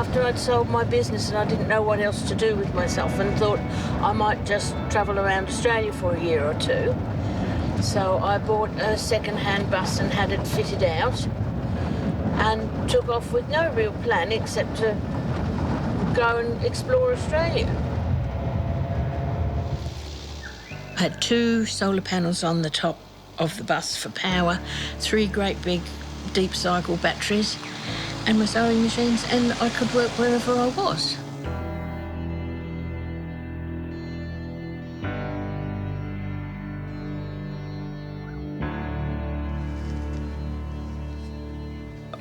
after I'd sold my business and I didn't know what else to do with myself and thought I might just travel around Australia for a year or two. So I bought a second-hand bus and had it fitted out and took off with no real plan except to go and explore Australia. I had 2 solar panels on the top of the bus for power, 3 great big deep cycle batteries, and my sewing machines, and I could work wherever I was.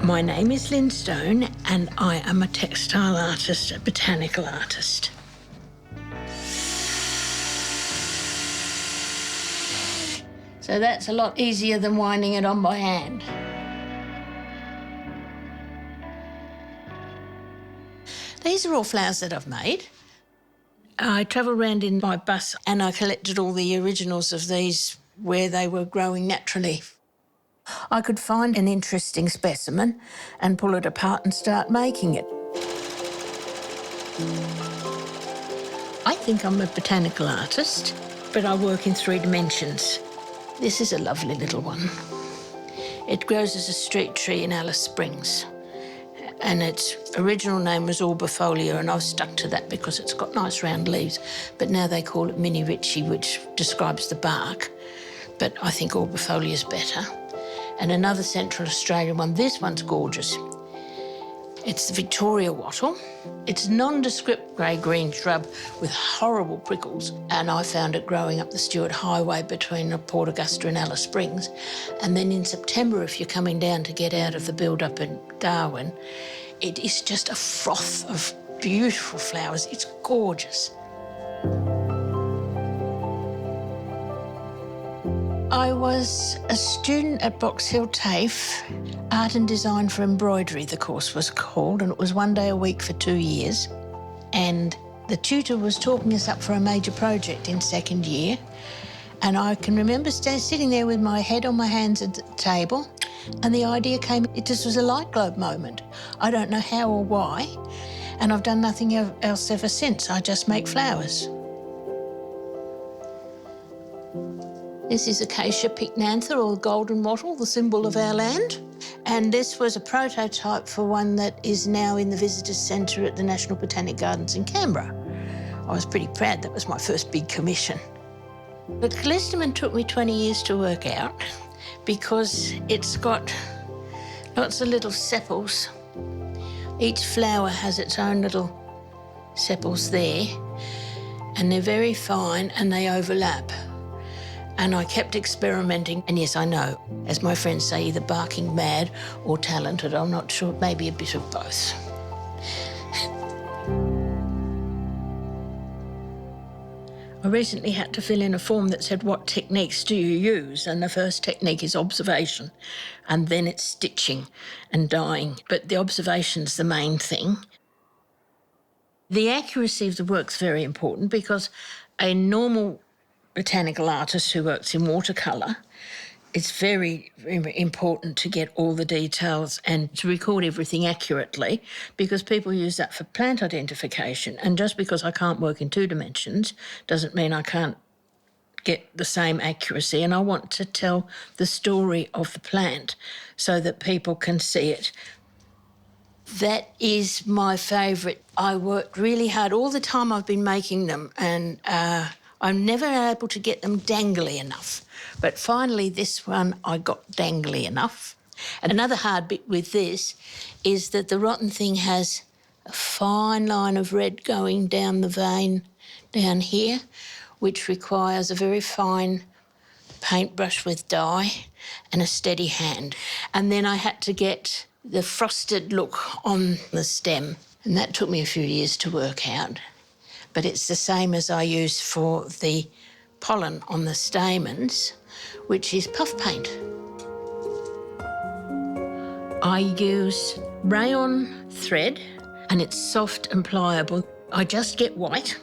My name is Lynne Stone, and I am a textile artist, a botanical artist. So that's a lot easier than winding it on by hand. These are all flowers that I've made. I travelled around in my bus and I collected all the originals of these where they were growing naturally. I could find an interesting specimen and pull it apart and start making it. I think I'm a botanical artist, but I work in 3 dimensions. This is a lovely little one. It grows as a street tree in Alice Springs. And its original name was Aubifolia, and I've stuck to that because it's got nice round leaves. But now they call it Mini Ritchie, which describes the bark. But I think Aubifolia is better. And another Central Australian one, this one's gorgeous. It's the Victoria wattle. It's a nondescript grey-green shrub with horrible prickles, and I found it growing up the Stuart Highway between Port Augusta and Alice Springs. And then in September, if you're coming down to get out of the build-up in Darwin, it is just a froth of beautiful flowers. It's gorgeous. I was a student at Box Hill TAFE, Art and Design for Embroidery, the course was called, and it was 1 day a week for 2 years. And the tutor was talking us up for a major project in 2nd year. And I can remember sitting there with my head on my hands at the table, and the idea came, it just was a light globe moment. I don't know how or why, and I've done nothing else ever since. I just make flowers. This is Acacia pycnantha, or golden wattle, the symbol of our land. And this was a prototype for one that is now in the Visitors Centre at the National Botanic Gardens in Canberra. I was pretty proud. That was my first big commission. The callistemon took me 20 years to work out because it's got lots of little sepals. Each flower has its own little sepals there, and they're very fine and they overlap. And I kept experimenting, and yes, I know, as my friends say, either barking mad or talented. I'm not sure, maybe a bit of both. I recently had to fill in a form that said, what techniques do you use? And the first technique is observation, and then it's stitching and dyeing. But the observation's the main thing. The accuracy of the work's very important because a normal botanical artist who works in watercolour, it's very, very important to get all the details and to record everything accurately because people use that for plant identification. And just because I can't work in 2 dimensions doesn't mean I can't get the same accuracy. And I want to tell the story of the plant so that people can see it. That is my favourite. I worked really hard all the time I've been making them, and I'm never able to get them dangly enough. But finally, this one, I got dangly enough. And another hard bit with this is that the rotten thing has a fine line of red going down the vein down here, which requires a very fine paintbrush with dye and a steady hand. And then I had to get the frosted look on the stem, and that took me a few years to work out. But it's the same as I use for the pollen on the stamens, which is puff paint. I use rayon thread, and it's soft and pliable. I just get white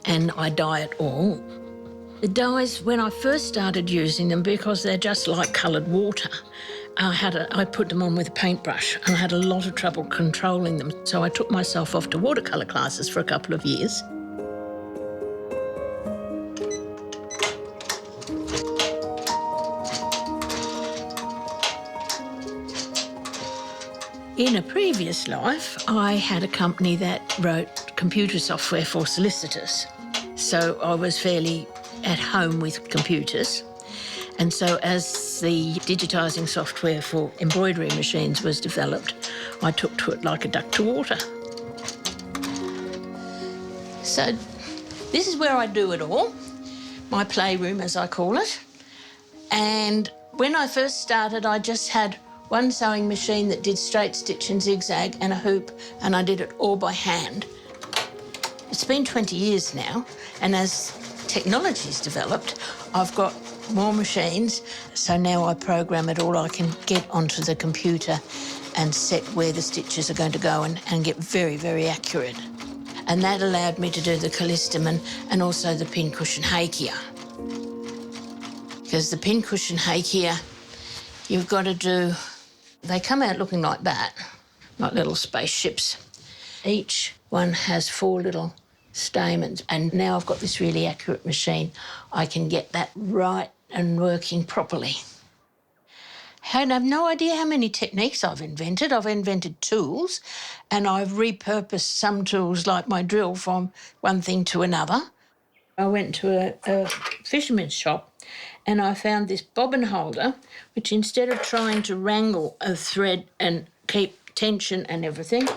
and I dye it all. The dyes, when I first started using them, because they're just like coloured water, I put them on with a paintbrush and I had a lot of trouble controlling them. So I took myself off to watercolour classes for a couple of years. In a previous life, I had a company that wrote computer software for solicitors. So I was fairly at home with computers. And so as the digitising software for embroidery machines was developed, I took to it like a duck to water. So this is where I do it all, my playroom as I call it. And when I first started, I just had one sewing machine that did straight stitch and zigzag and a hoop, and I did it all by hand. It's been 20 years now, and as technology's developed, I've got more machines, so now I program it all. I can get onto the computer and set where the stitches are going to go and get very, very accurate. And that allowed me to do the callistemon and also the pincushion hakea. Because the pincushion hakea, you've got to do, they come out looking like that, like little spaceships. Each one has 4 little stamens, and now I've got this really accurate machine. I can get that right and working properly. And I've no idea how many techniques I've invented. I've invented tools, and I've repurposed some tools like my drill from one thing to another. I went to a fisherman's shop and I found this bobbin holder, which instead of trying to wrangle a thread and keep tension and everything,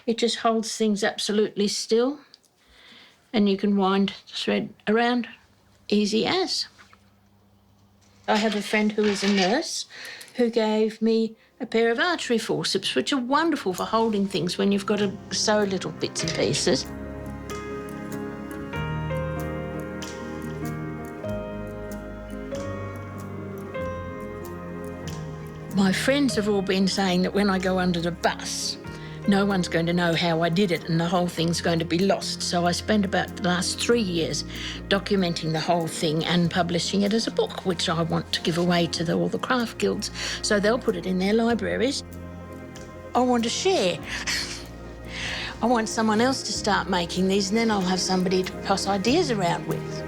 it just holds things absolutely still. And you can wind the thread around easy as. I have a friend who is a nurse who gave me a pair of archery forceps, which are wonderful for holding things when you've got to sew little bits and pieces. My friends have all been saying that when I go under the bus, no one's going to know how I did it and the whole thing's going to be lost. So I spent about the last 3 years documenting the whole thing and publishing it as a book, which I want to give away to all the craft guilds, so they'll put it in their libraries. I want to share. I want someone else to start making these, and then I'll have somebody to pass ideas around with.